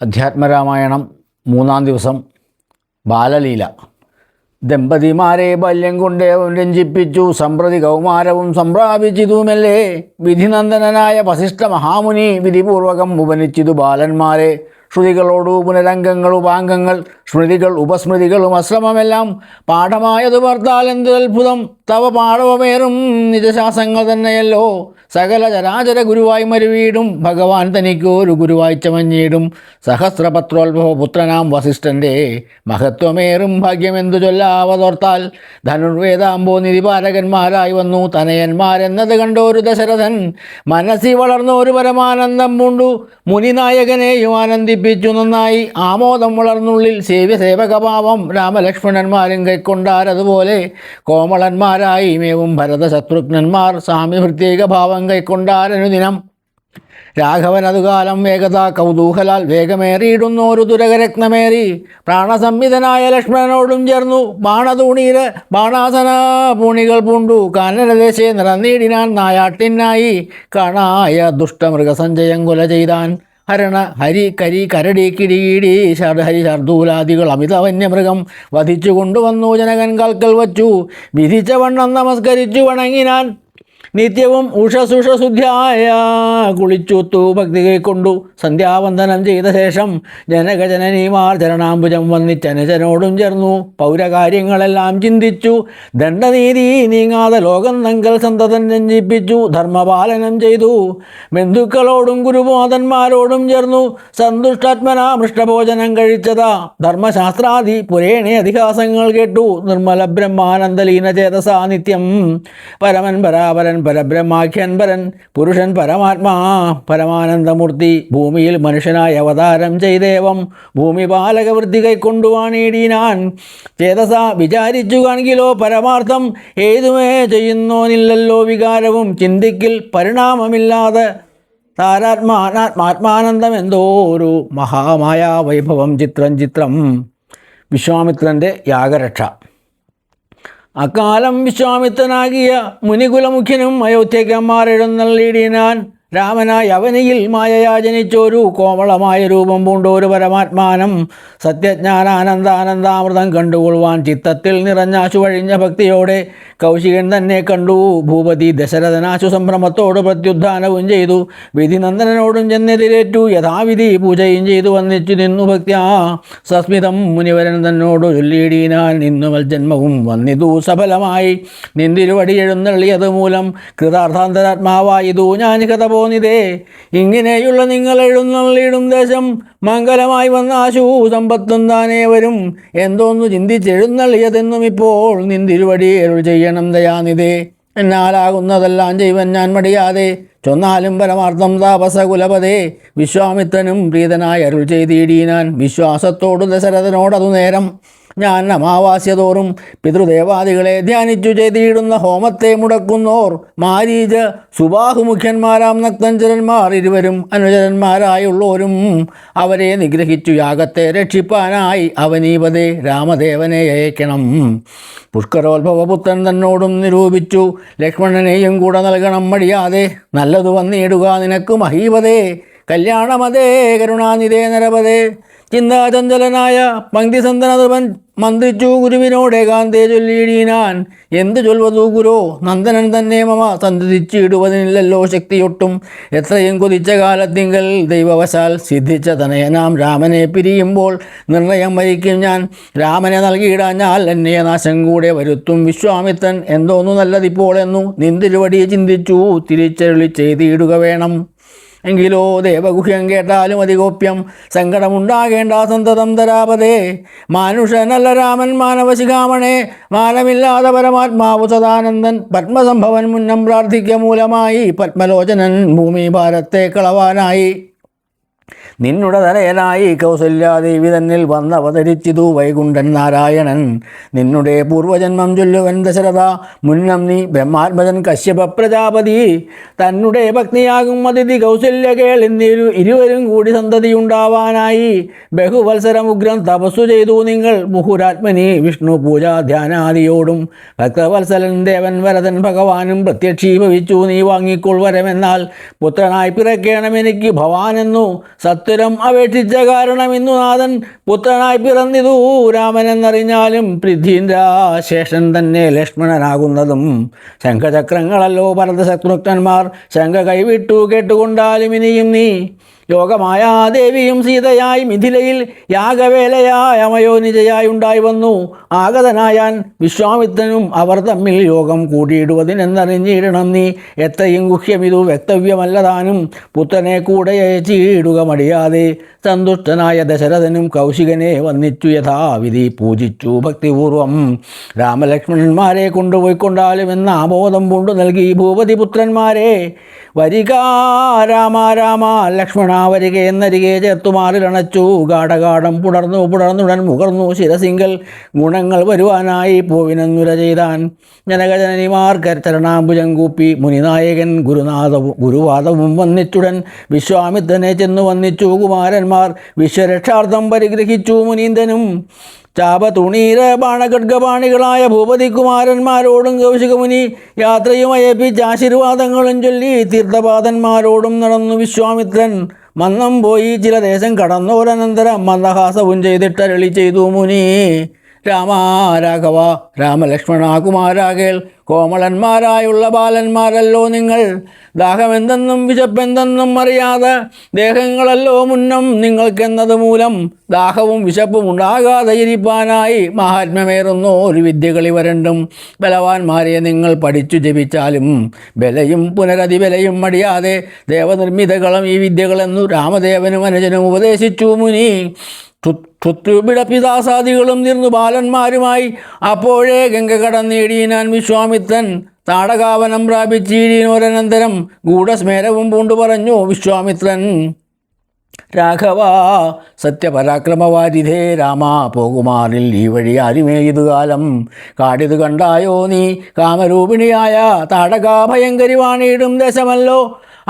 അധ്യാത്മരാമായണം 3-ാം ദിവസം ബാലലീല. ദമ്പതിമാരെ ബാല്യം കൊണ്ടേവം രഞ്ജിപ്പിച്ചു, സമ്പ്രതി കൗമാരവും സംപ്രാപിച്ചിതുമല്ലേ. വിധിനന്ദനായ വസിഷ്ഠ മഹാമുനി വിധിപൂർവകം ഉപനിച്ചിതു ബാലന്മാരെ. ശ്രുതികളോടു പുനരംഗങ്ങൾ ഉപാംഗങ്ങൾ, സ്മൃതികൾ ഉപസ്മൃതികളും അശ്രമമെല്ലാം പാഠമായതു ഭർത്താൽ എന്ത് അത്ഭുതം. തവ പാഠവമേറും നിജശാസ്ത്രങ്ങൾ തന്നെയല്ലോ. സകല ചരാചര ഗുരുവായി മരുവീടും ഭഗവാൻ തനിക്കൊരു ഗുരുവായി ചമഞ്ഞിടും. സഹസ്രപത്രോത്ഭവ പുത്രനാം വസിഷ്ഠൻ്റെ മഹത്വമേറും ഭാഗ്യമെന്തു ചൊല്ലാവതോർത്താൽ. ധനുർവേദാംബോ നിധിപാലകന്മാരായി വന്നു തനയന്മാരെന്നത് കണ്ടോരു ദശരഥൻ. മനസ്സി വളർന്നൊരു പരമാനന്ദം പൂണ്ടു മുനിനായകനെയും ആനന്ദിപ്പിച്ചു നന്നായി. ആമോദം വളർന്നുള്ളിൽ സേവകഭാവം രാമലക്ഷ്മണന്മാരും കൈക്കൊണ്ടാരതുപോലെ. കോമളന്മാരായി മേവും ഭരത ശത്രുഘ്നന്മാർ സാമ്യഭൃത്യേക ഭാവം കൈക്കൊണ്ടാരനുദിനം. രാഘവനതുകാലം വേഗത കൗതൂഹലാൽ വേഗമേറിയിടുന്നോരു തുരകരത്നമേറി. പ്രാണസംവിധനായ ലക്ഷ്മണനോടും ചേർന്നു ബാണതൂണീര് ബാണാസന പൂണികൾ പൂണ്ടു. കാനനദേശേ നിറന്നീടിനാൻ നായാട്ടിനായി കാണായ ദുഷ്ടമൃഗസഞ്ചയം കൊല ചെയ്താൻ. ഹരണ ഹരി കരി കരടി കിടികിടി ഹരി ശർദൂലാദികൾ അമിത വന്യമൃഗം വധിച്ചു കൊണ്ടുവന്നു. ജനകൻ കാൽക്കൽ വച്ചു വിധിച്ച വണ്ണം നമസ്കരിച്ചു വണങ്ങിനാൻ. നിത്യവും ഉഷസുഷശുദ്ധ്യായ കുളിച്ചുത്തു ഭക്തി കൈക്കൊണ്ടു സന്ധ്യാവന്ദനം ചെയ്ത ശേഷം ജനകജനനീമാർ ചരണാംബുജം വന്നിച്ചനുജനോടും ചേർന്നു പൗരകാര്യങ്ങളെല്ലാം ചിന്തിച്ചു. ദണ്ഡനീതി നീങ്ങാതെ ലോകം നങ്കൽ സന്തതം രഞ്ജിപ്പിച്ചു. ധർമ്മപാലനം ചെയ്തു ബന്ധുക്കളോടും ഗുരുബോധന്മാരോടും ചേർന്നു. സന്തുഷ്ടാത്മനാ മൃഷ്ടഭോജനം കഴിച്ചതാ. ധർമ്മശാസ്ത്രാദി പുരേണ അതിഹാസങ്ങൾ കേട്ടു. നിർമ്മല ബ്രഹ്മാനന്ദലീന ചേതസാ നിത്യം. പരമൻ പരാപരൻ പരബ്രഹ്മാഖ്യൻ പരൻ പുരുഷൻ പരമാത്മാ പരമാനന്ദമൂർത്തി. ഭൂമിയിൽ മനുഷ്യനായി അവതാരം ചെയ്തേവം ഭൂമിപാലകവൃത്തി കൈക്കൊണ്ടുവാണിടിനാൻ. ചേതസ വിചാരിച്ചു കാണിലോ പരമാർത്ഥം ഏതുമേ ചെയ്യുന്നോനില്ലല്ലോ വികാരവും. ചിന്തിക്കിൽ പരിണാമമില്ലാതെ താരാത്മാനാത്മാത്മാനന്ദം എന്തോരു മഹാമായ വൈഭവം. ചിത്രം വിശ്വാമിത്രൻ്റെ യാഗരക്ഷ. അക്കാലം വിശ്വാമിത്രനാകിയ മുനികുലമുഖ്യനും അയോധ്യക്കന്മാരെഴുന്നള്ളിടിനാൻ. രാമനായി അവനിയിൽ മായയാ ജനിച്ചോരു കോമളമായ രൂപം പൂണ്ടോരു പരമാത്മാനം. സത്യജ്ഞാനാനന്ദാനന്ദാമൃതം കണ്ടുകൊള്ളുവാൻ ചിത്തത്തിൽ നിറഞ്ഞാശു വഴിഞ്ഞ ഭക്തിയോടെ കൗശികൻ തന്നെ കണ്ടു. ഭൂപതി ദശരഥനാശു സംഭ്രമത്തോട് പ്രത്യുദ്ധാനവും ചെയ്തു. വിധിനന്ദനോടും ചെന്നെതിരേറ്റു യഥാവിധി പൂജയും ചെയ്തു വന്നിച്ചു നിന്നു ഭക്ത്യാ. സസ്മിതം മുനിവരൻ തന്നോടു ചൊല്ലിയിടീനാൻ. നിന്നുമൽ ജന്മവും വന്നിതു സഫലമായി. നിന്തിരുവടി എഴുന്നള്ളിയത് മൂലം കൃതാർത്ഥാന്തരാത്മാവായിതു ഞാൻ കഥ പോന്നിതേ. ഇങ്ങനെയുള്ള നിങ്ങൾ എഴുന്നള്ളിയിടും ദേശം മംഗലമായി വന്ന ആശു സമ്പത്തും താനേ വരും. എന്തോന്നു ചിന്തിച്ചെഴുന്നള്ളിയതെന്നും ഇപ്പോൾ നിന്തിരുവടി അരുൾ ചെയ്യണം ദയാനിതേ. എന്നാലാകുന്നതെല്ലാം ചെയ്വൻ ഞാൻ മടിയാതെ. ചൊന്നാലും പരമാർത്ഥം താപസകുലപതേ. വിശ്വാമിത്രനും പ്രീതനായി അരുൾ ചെയ്തിടീനാൻ. വിശ്വാസത്തോടു ദശരഥനോടതു നേരം ഞാൻ അമാവാസ്യതോറും പിതൃദേവാദികളെ ധ്യാനിച്ചു ചെയ്തിടുന്ന ഹോമത്തെ മുടക്കുന്നോർ മാരീച സുബാഹുമുഖ്യന്മാരാം നക്തഞ്ചരന്മാർ ഇരുവരും അനുചരന്മാരായുള്ളോരും അവരെ നിഗ്രഹിച്ചു യാഗത്തെ രക്ഷിപ്പാനായി അവനീപതേ രാമദേവനെ അയക്കണം. പുഷ്കരോത്ഭവപുത്രൻ തന്നോടും നിരൂപിച്ചു ലക്ഷ്മണനെയും കൂടെ നൽകണം മടിയാതെ. നല്ലതു വന്നിടുക നിനക്ക് മഹീപതേ. കല്യാണമതേ കരുണാനിതേ നരപതേ. ചിന്താചഞ്ചലനായ പങ്ക്തിസന്തനതൃപൻ മന്ത്രിച്ചു ഗുരുവിനോടേകാന്തേ ചൊല്ലിയിടീനാൻ. എന്തു ചൊൽവതു ഗുരോ നന്ദനൻ തന്നെ മമ സന്തതിച്ചിടുവതിനില്ലല്ലോ ശക്തിയൊട്ടും. എത്രയും കൊതിച്ച കാലത്തിങ്കൽ ദൈവവശാൽ സിദ്ധിച്ച തനയനാം രാമനെ പിരിയുമ്പോൾ നിർണയം വഹിക്കും ഞാൻ. രാമനെ നൽകിയിടാഞ്ഞാൽ എന്നെ നാശം കൂടെ വരുത്തും വിശ്വാമിത്രൻ. എന്തോന്നു നല്ലതിപ്പോൾ എന്നു നിന്തിരുവടി ചിന്തിച്ചു തിരിച്ചരുളി ചെയ്തിടുക വേണം. എങ്കിലോ ദേവഗുഹ്യം കേട്ടാലും അതിഗോപ്യം സങ്കടമുണ്ടാകേണ്ട സന്തതം തരാപതേ. മാനുഷനല്ല രാമൻ മാനവശിഖാമണേ. മാനമില്ലാതെ പരമാത്മാവു സദാനന്ദൻ. പത്മസംഭവൻ മുന്നം പ്രാർത്ഥിക്ക മൂലമായി. പത്മലോചനൻ ഭൂമി ഭാരത്തെ കളവാനായി. നിന്നുടെ തനയനായി കൗസല്യാദേവി തന്നിൽ വന്നവതരിച്ചിതു വൈകുണ്ഠൻ നാരായണൻ. നിന്നുടെ പൂർവജന്മം ചൊല്ലുവൻ ദശരഥ. മുന്നം നീ ബ്രഹ്മാത്മജൻ കശ്യപ പ്രജാപതി. തന്നുടെ ഭക്തിയാകും അതിഥി കൗസല്യ കേളിന്നിരു ഇരുവരും കൂടി സന്തതിയുണ്ടാവാനായി. ബഹുവത്സരമുഗ്രം തപസ്സു ചെയ്തു നിങ്ങൾ മുഹുരാത്മനി വിഷ്ണു പൂജ ധ്യാനാദിയോടും. ഭക്തവത്സലൻ ദേവൻ വരദൻ ഭഗവാനും പ്രത്യക്ഷീഭവിച്ചു. നീ വാങ്ങിക്കൊൾ വരമെന്നാൽ പുത്രനായി പിറക്കേണമെനിക്ക് ഭവാനെന്നു സത്വരം അപേക്ഷിച്ച കാരണം ഇന്നു നാഥൻ പുത്രനായി പിറന്നിതു രാമനെന്നറിഞ്ഞാലും പൃഥ്വീന്ദ്രാശേഷൻ തന്നെ ലക്ഷ്മണനാകുന്നതും ശംഖചക്രങ്ങളല്ലോ ഭരതശത്രുഘ്നന്മാർ ശംഖ കൈവിട്ടു കേട്ടുകൊണ്ടാലും ഇനിയും നീ യോഗമായ ദേവിയും സീതയായി മിഥിലയിൽ യാഗവേലയായ അമയോനിജയായി ഉണ്ടായി വന്നു ആഗതനായാൻ വിശ്വാമിത്രനും അവർ തമ്മിൽ യോഗം കൂടിയിടുവതിനെന്നറിഞ്ഞിടണം നീ എത്രയും ഗുഹ്യമിതു വ്യക്തവ്യമല്ലതാനും പുത്രനെ കൂടെ അയച്ചിടുക മടിയാതെ സന്തുഷ്ടനായ ദശരഥനും കൗശികനെ വന്നിച്ചു യഥാവിധി പൂജിച്ചു ഭക്തിപൂർവം രാമലക്ഷ്മണന്മാരെ കൊണ്ടുപോയിക്കൊണ്ടാലും എന്ന ആമോദം പൂണ്ടു നൽകി ഭൂപതിപുത്രന്മാരെ വരിക രാമ രാമ ലക്ഷ്മണ വരിക എന്നരികെ ചേർത്തുമാറിലണച്ചു ഗാഠഗാഠം പുണർന്നുടൻ മുകർന്നു ശിരസിങ്കൽ ഗുണങ്ങൾ വരുവാനായി പോവിനെന്നുര ചെയ്താൻ ജനകജനനിമാർ ചരണാംബുജം കൂപ്പി മുനിനായകൻ ഗുരുവാദവും വന്നിച്ചുടൻ വിശ്വാമിത്രനെ ചെന്നു വന്നിച്ചു കുമാരന്മാർ വിശ്വരക്ഷാർത്ഥം പരിഗ്രഹിച്ചു മുനീന്ദ്രനും ചാപതുണീര ബാണഖഡ്ഗപാണികളായ ഭൂപതികുമാരന്മാരോടും കൗശികമുനി യാത്രയും അയപ്പിച്ച് ആശീർവാദങ്ങളും ചൊല്ലി തീർത്ഥപാദന്മാരോടും നടന്നു വിശ്വാമിത്രൻ മന്നം പോയി ചില ദേശം കടന്നോരനന്തരം മന്ദഹാസവും ചെയ്തിട്ടരളി ചെയ്തു മുനി രാമ രാഘവ രാമലക്ഷ്മണ കുമാരാകേൾ കോമളന്മാരായുള്ള ബാലന്മാരല്ലോ നിങ്ങൾ ദാഹമെന്തെന്നും വിശപ്പെന്തെന്നും അറിയാതെ ദേഹങ്ങളല്ലോ മുന്നം നിങ്ങൾക്കെന്നത് മൂലം ദാഹവും വിശപ്പും ഉണ്ടാകാതെ ഇരിപ്പാനായി മഹാത്മ്യമേറുന്നു ഒരു വിദ്യകളി വരണ്ടും ബലവാന്മാരെ നിങ്ങൾ പഠിച്ചു ജപിച്ചാലും ബലയും പുനരതിബലയും മടിയാതെ ദേവനിർമ്മിതകളും ഈ വിദ്യകളെന്നു രാമദേവനും അനുജനും ഉപദേശിച്ചു മുനി ക്ഷുത്രുപിടപിതാസാദികളും തീർന്നു ബാലന്മാരുമായി അപ്പോഴേ ഗംഗ കടന്നേടിയിനാൻ വിശ്വാമിത്രൻ താടകാവനം പ്രാപിച്ചീടിനോരനന്തരം ഗൂഢസ്മേരവും പൂണ്ടു പറഞ്ഞു വിശ്വാമിത്രൻ രാഘവ സത്യപരാക്രമവാരിധേ രാമ പോകുമാറിൽ ഈ വഴി ആരുമേയിതു കാലം കാടിതു കണ്ടായോ നീ കാമരൂപിണിയായ താടകാഭയങ്കരി വാണിയിടും ദേശമല്ലോ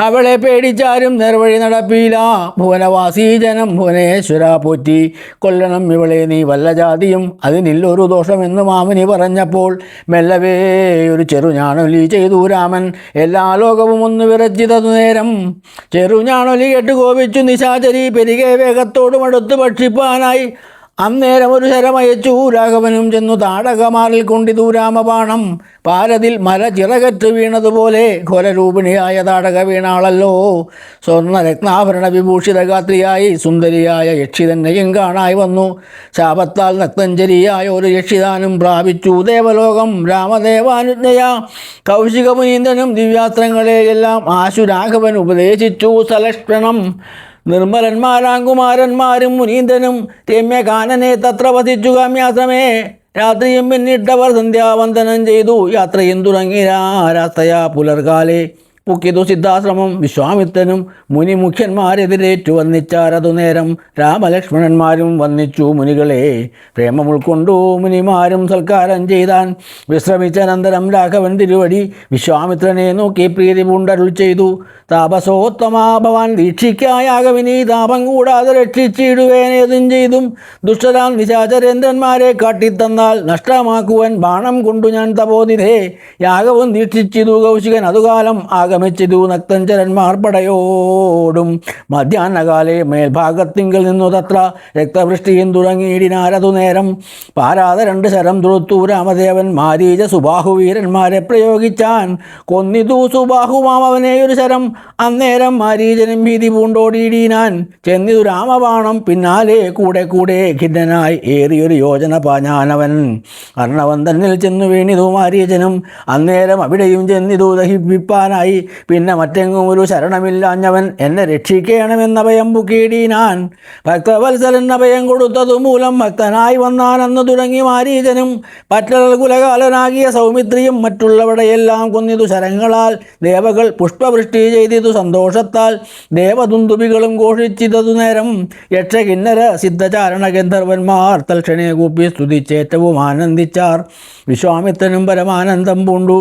അവളെ പേടിച്ചാരും നേർവഴി നടപ്പില്ല ഭുവനവാസീ ജനം ഭുവനേശ്വര പോറ്റി കൊല്ലണം ഇവളെ നീ വല്ല ജാതിയും അതിനില്ലൊരു ദോഷമെന്ന് മാമുനി പറഞ്ഞപ്പോൾ മെല്ലവേ ഒരു ചെറുഞാണൊലി ചെയ്തു രാമൻ എല്ലാ ലോകവും ഒന്ന് വിറച്ചിതതു നേരം ചെറുഞാണൊലി കേട്ട് കോപിച്ചു നിശാചരി പെരികെ വേഗത്തോടും അടുത്ത് ഭക്ഷിപ്പാനായി അന്നേരം ഒരു ശരമയച്ചു രാഘവനും ചെന്നു താടകമാറിൽ കൊണ്ടിതു രാമബാണം പാരതിൽ മല ചിറകറ്റ് വീണതുപോലെ ഘോരരൂപിണിയായ താടക വീണാളല്ലോ സ്വർണ്ണരത്നാഭരണ വിഭൂഷിത ഗാത്രിയായി സുന്ദരിയായ യക്ഷി തന്നെയും കാണായി വന്നു ശാപത്താൽ നക്തഞ്ജരിയായ ഒരു യക്ഷിദാനം പ്രാപിച്ചു ദേവലോകം രാമദേവാനുജ്ഞയ കൗശികമുനീന്ദ്രനും ദിവ്യാസ്ത്രങ്ങളെയെല്ലാം ആശു രാഘവൻ ഉപദേശിച്ചു സലക്ഷണം നിർമ്മലന്മാരാകുമാരന്മാരും മുനീന്ദ്രനും രമ്യകാനനെ തത്ര വധിച്ചു കാമ്യാശ്രമേ രാത്രിയും പിന്നിട്ടവർ സന്ധ്യാവന്ദനം ചെയ്തു യാത്രയും തുടങ്ങി രാസ്തയാ പുലർകാലെ പുക്കിതു സിദ്ധാശ്രമം വിശ്വാമിത്രനും മുനിമുഖ്യന്മാരെതിരേറ്റു വന്നിച്ചാരതു നേരം രാമലക്ഷ്മണന്മാരും വന്നിച്ചു മുനികളെ പ്രേമം ഉൾക്കൊണ്ടു മുനിമാരും സൽക്കാരം ചെയ്താൻ വിശ്രമിച്ചനന്തരം രാഘവൻ തിരുവടി വിശ്വാമിത്രനെ നോക്കി പ്രീതി പൂണ്ടരുൾ ചെയ്തു താപസോത്തമാ ഭവാൻ ദീക്ഷിക്കായാകവിനി താപം കൂടാതെ രക്ഷിച്ചിടുവേനേതും ചെയ്തും ദുഷ്ടരാം നിശാചരേന്ദ്രന്മാരെ കാട്ടിത്തന്നാൽ നഷ്ടമാക്കുവാൻ ബാണം കൊണ്ടു ഞാൻ തപോനിധേ യാഗവും ദീക്ഷിച്ചിതു കൗശികൻ അതുകാലം ആഗമിച്ചിതു നക്തഞ്ചരന്മാർ പടയോടും മധ്യാഹ്നകാലെ മേൽഭാഗത്തിങ്കിൽ നിന്നു തത്ര രക്തവൃഷ്ടിയും തുടങ്ങിയിടിനാരതു നേരം പാരാതെ 2 ശരം തുളുത്തു രാമദേവൻ മാരീച സുബാഹുവീരന്മാരെ പ്രയോഗിച്ചാൻ കൊന്നിതു സുബാഹുമാം അവനെ ഒരു ശരം അന്നേരം മാരീചനും ഭീതി പൂണ്ടോടിയിടീനാൻ ചെന്നിതു രാമബാണം പിന്നാലെ കൂടെ കൂടെ ഖിന്നനായി ഏറിയൊരു യോജന പാഞ്ഞാനവൻ അർണവൻ തന്നിൽ ചെന്നു വീണിതു മാരീചനും അന്നേരം അവിടെയും ചെന്നിതു ദഹിപ്പിപ്പാനായി പിന്നെ മറ്റെങ്ങും ഒരു ശരണമില്ലാഞ്ഞവൻ എന്നെ രക്ഷിക്കണമെന്നഭയം പുക്കീടീനാൻ ഭക്തവത്സലൻ അഭയം കൊടുത്തതു മൂലം ഭക്തനായി വന്നാനെന്ന് തുടങ്ങി മാരീചനും പറ്റൽ കുലകാലനാകിയ സൗമിത്രിയും മറ്റുള്ളവടെയെല്ലാം കൊന്നിതു ശരങ്ങളാൽ ദേവകൾ പുഷ്പവൃഷ്ടി ചെയ്തിതു സന്തോഷത്താൽ ദേവദുന്ദുബികളും ഘോഷിച്ചിതതു നേരം യക്ഷകിന്നര സിദ്ധചാരണ ഗന്ധർവന്മാർ തൽക്ഷണേ കൂപ്പി സ്തുതിച്ചേറ്റവും ആനന്ദിച്ചാർ വിശ്വാമിത്രനും പരമാനന്ദം പൂണ്ടു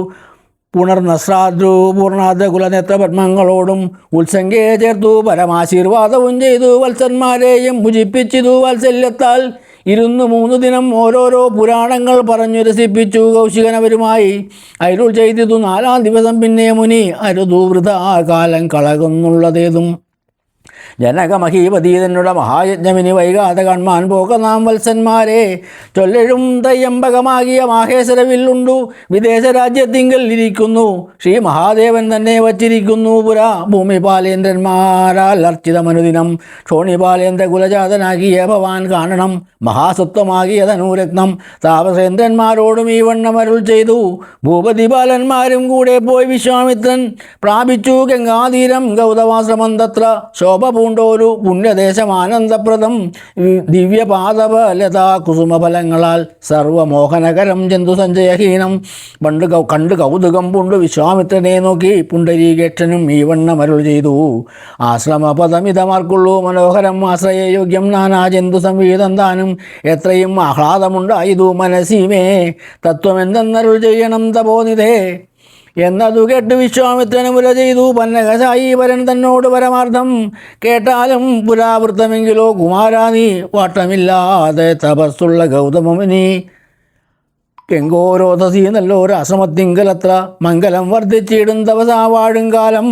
പുണർനസ്രാദ്രു പൂർണാദ്ര കുലനേത്രപത്മങ്ങളോടും ഉത്സംഗയെ ചേർത്തു പരമാശീർവാദവും ചെയ്തു വത്സന്മാരെയും ഭുജിപ്പിച്ചിതു വാത്സല്യത്താൽ 3 ദിനം ഓരോരോ പുരാണങ്ങൾ പറഞ്ഞു രസിപ്പിച്ചു കൗശികനവരുമായി അരുൾ ചെയ്തിതു 4-ാം ദിവസം പിന്നെ മുനി അരുതു വൃഥാ കാലം കളകുന്നുള്ളതേതും ജനകമഹീപതി തന്നുടെ മഹായജ്ഞമിനി വൈകാതെ കൺമാൻ പോക നാം വത്സന്മാരെ. ചൊല്ലഴും തയ്യമ്പകമാകിയ മാഹേശ്വരവില്ലുണ്ടു വിദേശ രാജ്യത്തിങ്കൽ ഇരിക്കുന്നു. ശ്രീ മഹാദേവൻ തന്നെ വച്ചിരിക്കുന്നു പുരാ ഭൂമിപാലേന്ദ്രന്മാരാൽ അർച്ചിതമനുദിനം. ക്ഷോണിപാലേന്ദ്ര കുലജാതനാകിയ ഭവാൻ കാണണം മഹാസത്വമാകിയ ധനുരത്നം. താപസേന്ദ്രന്മാരോടും ഈ വണ്ണം അരുൾ ചെയ്തു. ഭൂപതിപാലന്മാരും കൂടെ പോയി വിശ്വാമിത്രൻ പ്രാപിച്ചു ഗംഗാതീരം ഗൗതമാശ്രമം. തത്ര ശോഭ പൂണ്ടോരു പുണ്യദേശമാനന്ദപ്രദം. ദിവ്യപാദപലതാ കുസുമഫലങ്ങളാൽ സർവമോഹനകരം ജന്തുസഞ്ചയഹീനം. കണ്ട് കൗതുകം പൂണ്ടു വിശ്വാമിത്രനെ നോക്കി പുണ്ടരീകേക്ഷനും ഈ വണ്ണം അരുൾ ചെയ്തു. ആശ്രമപദമിതമാർക്കുള്ളൂ മനോഹരം ആശ്രയയോഗ്യം നാനാ ജന്തു സംവീതം താനും. എത്രയും ആഹ്ലാദമുണ്ടായതു മനസ്സിമേ തത്വമെന്തെന്നരുൾ ചെയ്യണം തപോനിധേ. എന്നതു കേട്ട് വിശ്വാമിത്രന് മുല ചെയ്തു പന്നകശായീവരൻ തന്നോട് പരമാർത്ഥം. കേട്ടാലും പുരാവൃത്തമെങ്കിലോ കുമാരാനീ വാട്ടമില്ലാതെ തപസ്സുള്ള ഗൗതമമുനി. കെങ്കോരോധസി നല്ലോരാശ്രമത്തിങ്കലത്ര മംഗലം വർദ്ധിച്ചിടും തപസാ വാഴും കാലം.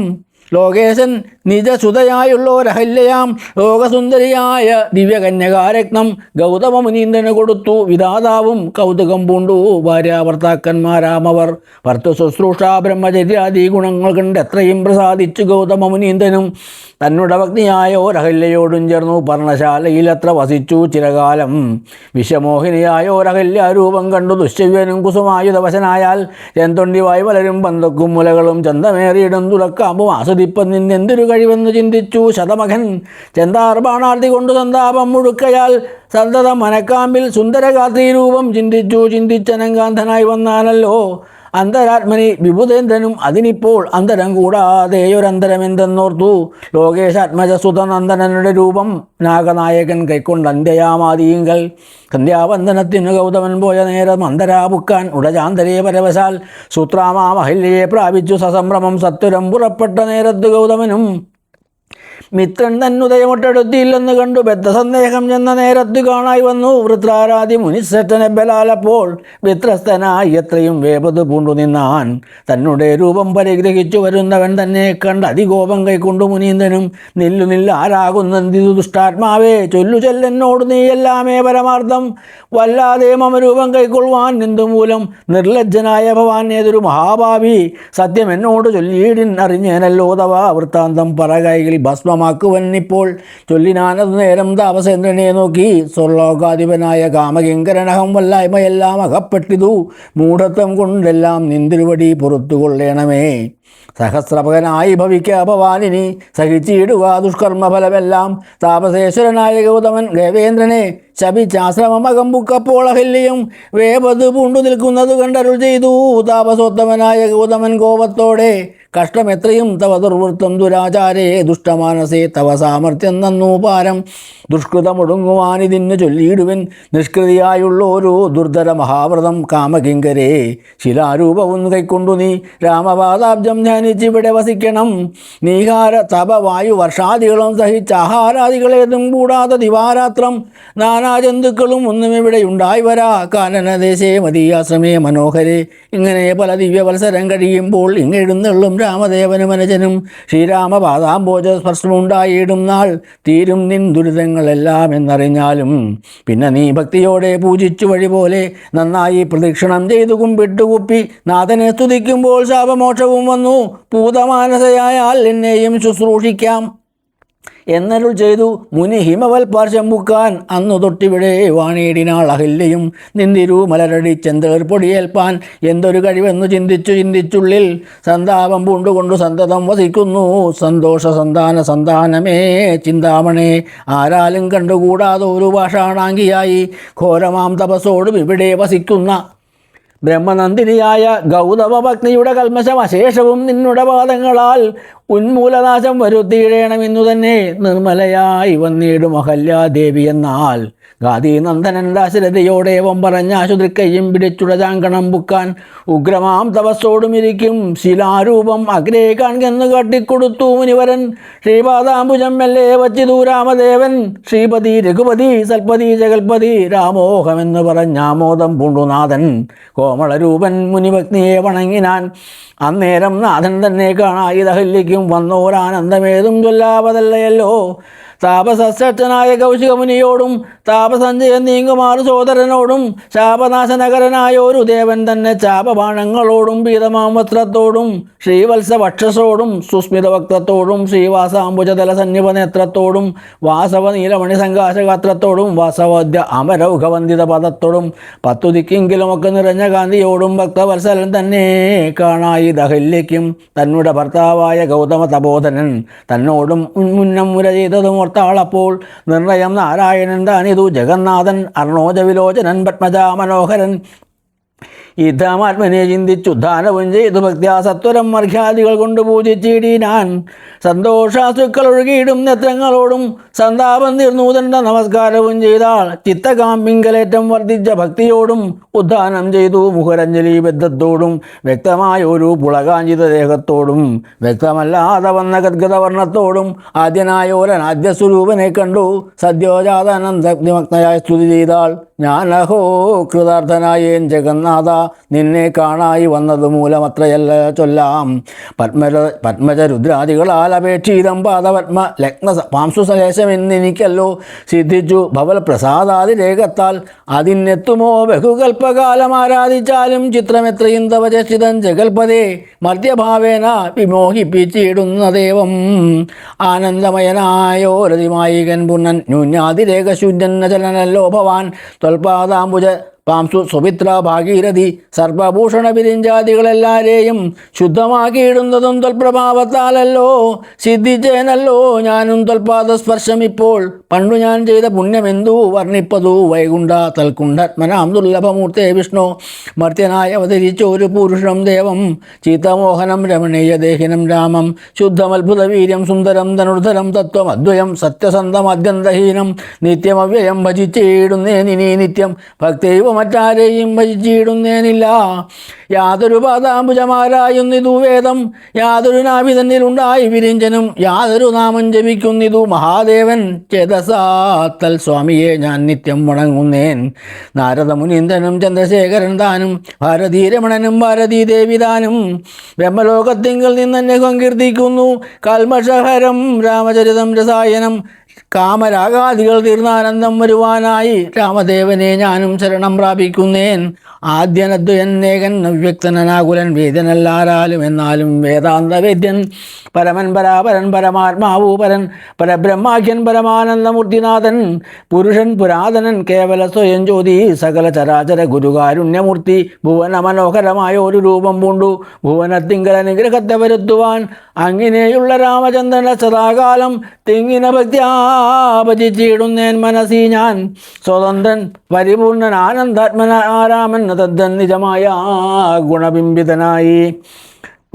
ലോകേശൻ നിജസുതയായുള്ളോരഹല്യയാം ലോകസുന്ദരിയായ ദിവ്യകന്യകാരത്നം ഗൗതമമുനീന്ദ്രന് കൊടുത്തു. വിധാതാവും കൗതുകം പൂണ്ടു ഭാര്യാഭർത്താക്കന്മാരാമവർ. ഭർത്തൃശുശ്രൂഷ ബ്രഹ്മചര്യാദി ഗുണങ്ങൾ കണ്ട് എത്രയും പ്രസാദിച്ചു ഗൗതമമുനീന്ദ്രനും. തന്നുടെ ഭഗ്നിയായ ഒരഹല്യയോടും ചേർന്നു പർണശാലയിൽ അത്ര വസിച്ചു ചിരകാലം. വിഷമോഹിനിയായ ഒരഹല്യാരൂപം കണ്ടു ദുശ്ചവ്യനും കുസുമായുധവശനായാൽ. ചെന്തൊണ്ടിവായി വളരും പന്തക്കും മുലകളും ചന്തമേറിയിടും തുലക്കാമ്പും ആസ്വദിപ്പം നിന്നെന്തൊരു കഴിവെന്ന് ചിന്തിച്ചു ശതമകൻ. ചെന്താർ ബാണാർത്തി കൊണ്ടു സന്താപം മുഴുക്കയാൽ സന്തതം മനക്കാമ്പിൽ സുന്ദരഗാത്രി രൂപം ചിന്തിച്ചു. ചിന്തിച്ചനങ്കാന്തനായി വന്നാനല്ലോ അന്തരാത്മനി വിഭുതേന്ദ്രനും. അതിനിപ്പോൾ അന്തരം കൂടാതെയൊരന്തരമെന്തെന്നോർത്തു. ലോകേശാത്മജസുതനന്ദനനുടെ രൂപം നാഗനായകൻ കൈക്കൊണ്ട് അന്ത്യയാമാതിയിങ്കൽ. സന്ധ്യാവന്ദനത്തിനു ഗൗതമൻ പോയ നേരം അന്തരാപുക്കാൻ ഉടജാന്തരേ പരവശാൽ. സൂത്രാമാമഹല്യയെ പ്രാപിച്ചു സസംഭ്രമം സത്വരം പുറപ്പെട്ട നേരത്ത് ഗൗതമനും. മിത്രൻ തന്നുദയമൊട്ടെടുത്തിയില്ലെന്ന് കണ്ടു ബദ്ധസന്ദേഹം ചെന്ന നേരത്ത് കാണായി വന്നു വൃത്രാരാധി മുനിശ്രേഷ്ഠനെ ബലാലപ്പോൾ. വ്യത്രസ്തനായി എത്രയും വേപത് പൂണ്ടു നിന്നാൻ. തന്നെ രൂപം പരിഗ്രഹിച്ചു വരുന്നവൻ തന്നെ കണ്ട് അതികോപം കൈക്കൊണ്ടു മുനീന്ദ്രനും. ആരാകുന്നതിതു ദുഷ്ടാത്മാവേ ചൊല്ലു ചെല്ലെന്നോട് നീ എല്ലാമേ പരമാർത്ഥം. വല്ലാതെ മമരൂപം കൈക്കൊള്ളുവാൻ നിന്തുമൂലം നിർലജ്ജനായ ഭവാൻ ഏതൊരു മഹാഭാവി. സത്യം എന്നോട് ചൊല്ലിയിടിൻ അറിഞ്ഞേനല്ലോ തവ വൃത്താന്തം പറകൈയിൽ ഭസ്മമാക്കുവൻ ഇപ്പോൾ. ചൊല്ലിനാനതു നേരം താപസേന്ദ്രനെ നോക്കി. സ്വർലോകാധിപനായ കാമകിങ്കരനഹം വല്ലായ്മയെല്ലാം അകപ്പെട്ടിതു. മൂഢത്വം കൊണ്ടെല്ലാം നിന്തിരുവടി പുറത്തു കൊള്ളേണമേ. സഹസ്രപകനായി ഭവിക്ക ഭവാനിനി സഹിച്ചിടുക ദുഷ്കർമ്മഫലമെല്ലാം. താപസേശ്വരനായ ഗൗതമൻ ദേവേന്ദ്രനെ ശപിച്ചാശ്രമമകമ്പുക്കപ്പോൾ അഹല്യയും വേപത് പൂണ്ടു നിൽക്കുന്നത് കണ്ടരുൾ ചെയ്തു. താപസോത്തമനായ ഗൗതമൻ കോപത്തോടെ കഷ്ടമെത്രയും തവ ദുർവൃത്തം ദുരാചാരേ ദുഷ്ടമാനസേ തവ സാമർത്ഥ്യം നന്നു പാരം. ദുഷ്കൃതമൊടുങ്ങുവാനിതിന് ചൊല്ലിയിടുവൻ നിഷ്കൃതിയായുള്ളോരു ദുർധര മഹാവ്രതം കാമകിങ്കരേ. ശിലാരൂപവും കൈക്കൊണ്ടു നീ രാമപാദാബ്ജം ധ്യാനിച്ചിവിടെ വസിക്കണം. നീഹാര തപ വായു വർഷാദികളും സഹിച്ച് ആഹാരാദികളേതും കൂടാതെ ദിവാരാത്രം നാനാജന്തുക്കളും ഒന്നും ഇവിടെ ഉണ്ടായി വരാ. കാനനദേശേ മതീയാശ്രമേ മനോഹരേ. ഇങ്ങനെ പല ദിവ്യവത്സരം കഴിയുമ്പോൾ ഇങ്ങെഴുന്നള്ളും രാമദേവനും അനുജനും. ശ്രീരാമപാദാംബോജ സ്പർശമുണ്ടായിടും നാൾ തീരും നിൻ ദുരിതങ്ങളെല്ലാം എന്നറിഞ്ഞാലും. പിന്നെ നീ ഭക്തിയോടെ പൂജിച്ചു വഴി പോലെ നന്നായി പ്രദക്ഷിണം ചെയ്തു കുമ്പിട്ടുകുപ്പി നാഥനെ സ്തുതിക്കുമ്പോൾ ശാപമോക്ഷവും വന്നു. പൂതമാനസയായാൽ എന്നെയും ശുശ്രൂഷിക്കാം എന്നരുൾ ചെയ്തു മുനി ഹിമവൽ പാർശ്വം മുക്കാൻ. അന്നു തൊട്ടിവിടെ വാണിയിടിനാൾ അഹല്യയും. നിന്തിരു മലരടി ചെന്തേർ പൊടിയേൽപ്പാൻ എന്തൊരു കഴിവെന്നു ചിന്തിച്ചുള്ളിൽ സന്താപം പൂണ്ടുകൊണ്ടു സന്തതം വസിക്കുന്നു. സന്തോഷ സന്താനമേ ചിന്താമണേ. ആരാലും കണ്ടുകൂടാതൊരു ഭാഷാണാങ്കിയായി ഘോരമാം തപസ്സോടും ഇവിടെ വസിക്കുന്ന ബ്രഹ്മനന്ദിനിയായ ഗൗതമഭഗ്നിയുടെ കൽമശമശേഷവും നിന്നുടെ പാദങ്ങളാൽ ഉന്മൂലനാശം വരുത്തിയിടേണമെന്നു തന്നെ നിർമ്മലയായി വന്നിടും അഹല്യാദേവി എന്നാൽ. ഗാദീനന്ദനൻ ദാശരഥയോടേവം പറഞ്ഞ ആശുതൃക്കയും പിടിച്ചുടചാങ്കണം ബുക്കാൻ. ഉഗ്രമാം തപസ്സോടുമിരിക്കും ശിലാരൂപം അഗ്രേ കാൺകെന്നു കാട്ടിക്കൊടുത്തു മുനിവരൻ. ശ്രീപാദാംബുജം മെല്ലെ വച്ചിതു രാമദേവൻ. ശ്രീപതി രഘുപതി സൽപതി ജഗൽപതി രാമോഹമെന്ന് പറഞ്ഞാമോദം പൂണ്ടുനാഥൻ. കോമളരൂപൻ മുനിഭഗ്നിയെ വണങ്ങിനാൻ. അന്നേരം നാഥൻ തന്നെ കാണായിതഹല്യയ്ക്ക് തനിക്കും വന്നോരാനന്ദമേതും ചൊല്ലാവതല്ലയല്ലോ. താപസശ്രേഷ്ഠനായ കൗശികമുനിയോടും താപസഞ്ചയം നീങ്ങുമാറ് സോദരനോടും ശാപനാശനകരനായ ഒരു ദേവൻ തന്നെ ചാപബാണങ്ങളോടും പീതമാം വസ്ത്രത്തോടും ശ്രീവത്സവക്ഷസോടും സുസ്മിത വക്തത്തോടും ശ്രീവാസാംബുജതല സന്നിപ നേത്രത്തോടും വാസവ നീലമണി സംകാശഗാത്രത്തോടും വാസവദ്യ അമരൗഘവന്ദിത പദത്തോടും 10 ദിക്കെങ്കിലുമൊക്കെ നിറഞ്ഞ കാന്തിയോടും ഭക്തവത്സലൻ തന്നെ കാണായി ദഹല്യയ്ക്കും തന്നുടെ ഭർത്താവായ ഗൗതമ തപോധനൻ തന്നോടും മുന്നം മുര ചെയ്തതും ഓർത്താളപ്പോൾ നിർണയം നാരായണൻ താനിതു ജഗന്നാഥൻ അർണോജവിലോചനൻ പത്മജാ മനോഹരൻ യുദ്ധമാത്മനെ ചിന്തിച്ചുദ്ധാനവും ചെയ്തു ഭക്ത്യാ സത്വരം അർഘ്യാദികൾ കൊണ്ട് പൂജിച്ചിടിനാൻ. സന്തോഷാസുക്കൾ ഒഴുകിയിടും നേത്രങ്ങളോടും സന്താപം തീർന്നൂതന്റെ നമസ്കാരവും ചെയ്താൾ. ചിത്തകാമ്പിങ്കലേറ്റം വർദ്ധിച്ച ഭക്തിയോടും ഉദ്ധാനം ചെയ്തു മുഖരഞ്ജലി ബദ്ധത്തോടും വ്യക്തമായ ഒരു പുളകാഞ്ചിത ദേഹത്തോടും വ്യക്തമല്ലാതെ വന്ന ഗദ്ഗതവർണ്ണത്തോടും ആദ്യനായോരനാദ്യ സ്വരൂപനെ കണ്ടു സദ്യോജാതാനന്ദഗ്നിമഗ്നയായി സ്തുതി ചെയ്താൾ. ഞാനഹോ കൃതാർത്ഥനായേൻ ജഗന്നാഥ, നിന്നെ കാണായി വന്നത് മൂലമത്രയല്ല ചൊല്ലാം. പത്മജ രുദ്രാദികളാൽ അപേക്ഷിതം പാദപത്മ ലഗ്ന പാംസുസലേശമെന്നെനിക്കല്ലോ സിദ്ധിച്ചു ഭവൽ പ്രസാദാതിരേഖത്താൽ. അതിനെത്തുമോ ബഹുകൽപ്പകാലം ആരാധിച്ചാലും ചിത്രമെത്രയും തവ ചേഷിതം ജഗൽപദേ മർത്യഭാവേന വിമോഹിപ്പിച്ചിടുന്ന ദേവം. ആനന്ദമയനായോരതിമായികൻ പുർണൻ ന്യൂന്യാതിരേഖശൂന്യൻ ചലനല്ലോ ഭവാൻ. ത്വൽപാദാംബുജ പാംസു സുമിത്ര ഭാഗീരഥി സർപ്പഭൂഷണ വിരിഞ്ചാദികളെല്ലാരെയും ശുദ്ധമാക്കിയിടുന്നതും ത്വൽപ്രഭാവത്താലല്ലോ. സിദ്ധിച്ചേനല്ലോ ഞാനും ത്വൽപാദസ്പർശം ഇപ്പോൾ. പണ്ടു ഞാൻ ചെയ്ത പുണ്യമെന്തു വർണ്ണിപ്പതു വൈകുണ്ഠ തൽക്കുണ്ഠാത്മനാം ദുർലഭമൂർത്തേ വിഷ്ണു. മർത്യനായി അവതരിച്ച ഒരു പുരുഷം ദേവം ചീത്തമോഹനം രമണീയ ദേഹിനം രാമം. ശുദ്ധമത്ഭുത വീര്യം സുന്ദരം ധനുർധരം തത്വം അദ്വയം സത്യസന്ധം അത്യന്തഹീനം. നിത്യമവ്യയം ഭജിച്ചിടുന്നേനിനി നിത്യം ഭക്തൈവ മറ്റാരെയും ഭജിച്ചിടുന്നേനില്ല. യാതൊരു പാദാംബുജമാരായുന്നിതു വേദം, യാതൊരു നാഭി തന്നിലുണ്ടായി വിരിഞ്ചനും, യാതൊരു നാമം ജപിക്കുന്നിതു മഹാദേവൻ. ചേതസാത്തൽ സ്വാമിയെ ഞാൻ നിത്യം വണങ്ങുന്നേൻ. നാരദമുനീന്ദ്രനും ചന്ദ്രശേഖരൻ താനും ഭാരതീരമണനും ഭാരതീദേവി താനും ബ്രഹ്മലോകത്തിങ്കൽ നിന്നെന്നെ സങ്കീർത്തിക്കുന്നു. കൽമഷഹരം രാമചരിതം രസായനം കാമരാഗാദികൾ തീർന്നാനന്ദം വരുവാനായി രാമദേവനെ ഞാനും ശരണം പ്രാപിക്കുന്നേൻ. ആദ്യനദ്വയന്നേകൻ അവ്യക്തനാകുലൻ വേദ്യനല്ലാരാലും എന്നാലും വേദാന്ത വേദ്യൻ പരമൻ പരാപരൻ പരമാത്മാവു പരൻ പരബ്രഹ്മാഖ്യൻ പരമാനന്ദമൂർത്തിനാഥൻ പുരുഷൻ പുരാതനൻ കേവല സ്വയം ജ്യോതി സകല ചരാചര ഗുരുകാരുണ്യമൂർത്തി. ഭുവന മനോഹരമായ ഒരു രൂപം പൂണ്ടു ഭുവനത്തിങ്കൽ അനുഗ്രഹത്തെ വരുത്തുവാൻ അങ്ങനെയുള്ള രാമചന്ദ്രന സദാകാലം തിങ്ങിന ഭക്ത്യാഭജിച്ചിടുന്നേൻ മനസ്സി ഞാൻ. സ്വതന്ത്രൻ പരിപൂർണൻ ആനന്ദാത്മനാരാമൻ തദ്ദൻ നിജമായ ഗുണബിംബിതനായി.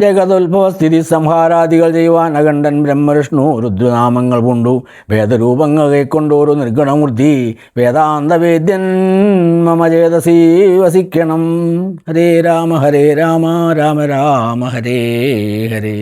ജഗതുത്ഭവസ്ഥിതി സംഹാരാദികൾ ചെയ്യുവാൻ അഖണ്ഡൻ ബ്രഹ്മവിഷ്ണു രുദ്രനാമങ്ങൾ പൂണ്ടു വേദരൂപങ്ങൾ കൈക്കൊണ്ടോരു നിർഗുണമൂർത്തി. വേദാന്തവേദ്യൻ മമ ചേതസി വസിക്കണം. ഹരേ രാമ രാമ രാമ ഹരേ ഹരേ.